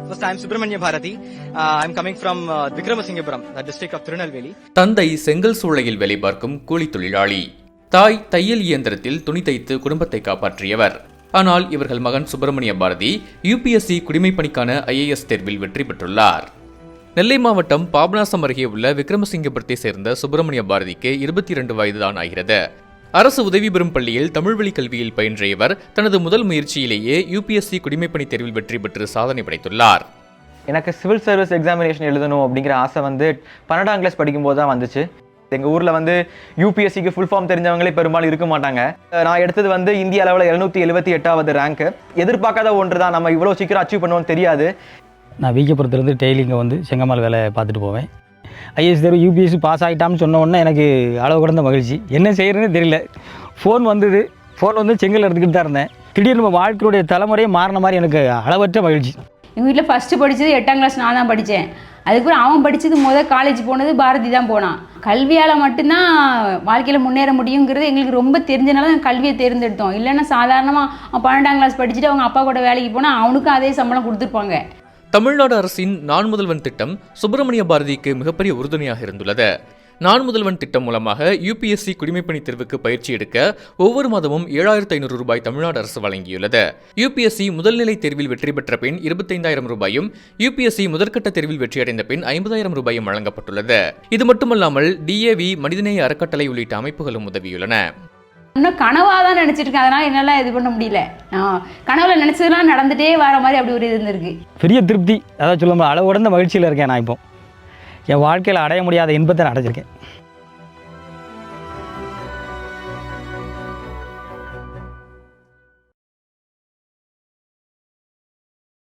First, I am Subramanya Bharati. I am coming from Vikramasinghapuram, the district of Tirunelveli. தந்தை செங்கல் சூளையில் வேலை பார்க்கும் கூலி தொழிலாளி. தாய் தையல் இயந்திரத்தில் துணி தைத்து குடும்பத்தை காப்பாற்றியவர். ஆனால் இவர்கள் மகன் சுப்பிரமணிய பாரதி யுபிஎஸ்சி குடிமைப்பணிக்கான IAS தேர்வில் வெற்றி பெற்றுள்ளார். நெல்லை மாவட்டம் பாபநாசம் அருகே உள்ள விக்ரமசிங்கபுரத்தை சேர்ந்த சுப்பிரமணிய பாரதிக்கு 22 வயதுதான் ஆகிறது. அரசு உதவி பெறும் பள்ளியில் தமிழ்வழி கல்வியில் பயின்ற இவர் தனது முதல் முயற்சியிலேயே யுபிஎஸ்சி குடிமைப்பணி தேர்வில் வெற்றி பெற்று சாதனை படைத்துள்ளார். எனக்கு சிவில் சர்வீஸ் எக்ஸாமினேஷன் எழுதணும் அப்படிங்கிற ஆசை 12ஆம் கிளாஸ் படிக்கும்போது தான் வந்துச்சு. எங்கள் ஊரில் யூபிஎஸ்சிக்கு ஃபுல் ஃபார்ம் தெரிஞ்சவங்களே பெரும்பாலும் இருக்க மாட்டாங்க. நான் எடுத்தது இந்திய அளவில் 778வது ரேங்க்கு. எதிர்பார்க்காத ஒன்று தான், நம்ம இவ்வளோ சீக்கிரம் அச்சீவ் பண்ணுவோம்னு தெரியாது. நான் விகேபுரத்துலேருந்து டெய்லிங்க செங்கம்மாள் வேலை பார்த்துட்டு போவேன். IAS தேர்வு யூபிஎஸ்சி பாஸ் ஆகிட்டான்னு சொன்ன உடனே எனக்கு அளவு கடந்த மகிழ்ச்சி. என்ன செய்கிறேன்னு தெரியல. ஃபோன் வந்து செங்கல் எடுத்துக்கிட்டு தான் இருந்தேன். திடீர்னு நம்ம வாழ்க்கையுடைய தலைமுறையே மாறின மாதிரி எனக்கு அளவற்ற மகிழ்ச்சி. எங்கள் வீட்டில் ஃபஸ்ட்டு படித்தது 8ஆம் கிளாஸ் நான் தான் படித்தேன். அதுக்கப்புறம் அவன் படித்தது காலேஜ் போனது பாரதி தான் போனான். கல்வியால் மட்டும்தான் வாழ்க்கையில் முன்னேற முடியுங்கிறது எங்களுக்கு ரொம்ப தெரிஞ்சனால தான் கல்வியை தேர்ந்தெடுத்தோம். இல்லைன்னா சாதாரணமாக அவன் 12ஆம் கிளாஸ் படிச்சுட்டு அவங்க அப்பா கூட வேலைக்கு போனால் அவனுக்கும் அதே சம்பளம் கொடுத்துருப்பாங்க. தமிழ்நாடு அரசின் நான் முதல்வன் திட்டம் சுப்பிரமணிய பாரதிக்கு மிகப்பெரிய உறுதுணையாக இருந்துள்ளது. நான் முதல்வன் திட்டம் மூலமாக யுபிஎஸ்சி குடிமைப்பணி தேர்வுக்கு பயிற்சி எடுக்க ஒவ்வொரு மாதமும் 7500 ரூபாய் தமிழ்நாடு அரசு வழங்கியுள்ளது. யுபிஎஸ்சி முதல்நிலை தேர்வில் வெற்றி பெற்ற பின் 25000 ரூபாயும், யுபிஎஸ்சி முதற்கட்ட தேர்வில் வெற்றியடைந்த பின் 50000 ரூபாயும் வழங்கப்பட்டுள்ளது. இது மட்டுமல்லாமல் DAV, மனிதநேய அறக்கட்டளை உள்ளிட்ட அமைப்புகளும் உதவியுள்ளன. இன்னும் கனவாக தான் நினச்சிருக்கேன். அதனால் என்னால் இது பண்ண முடியல. கனவுல நினச்சதுலாம் நடந்துகிட்டே வர மாதிரி அப்படி ஒரு இது இருந்திருக்கு. பெரிய திருப்தி, அதாவது சொல்லும்போது அளவு கடந்த மகிழ்ச்சியில் இருக்கேன். நான் இப்போ என் வாழ்க்கையில் அடைய முடியாத இன்பத்தை நான் அடைஞ்சிருக்கேன்.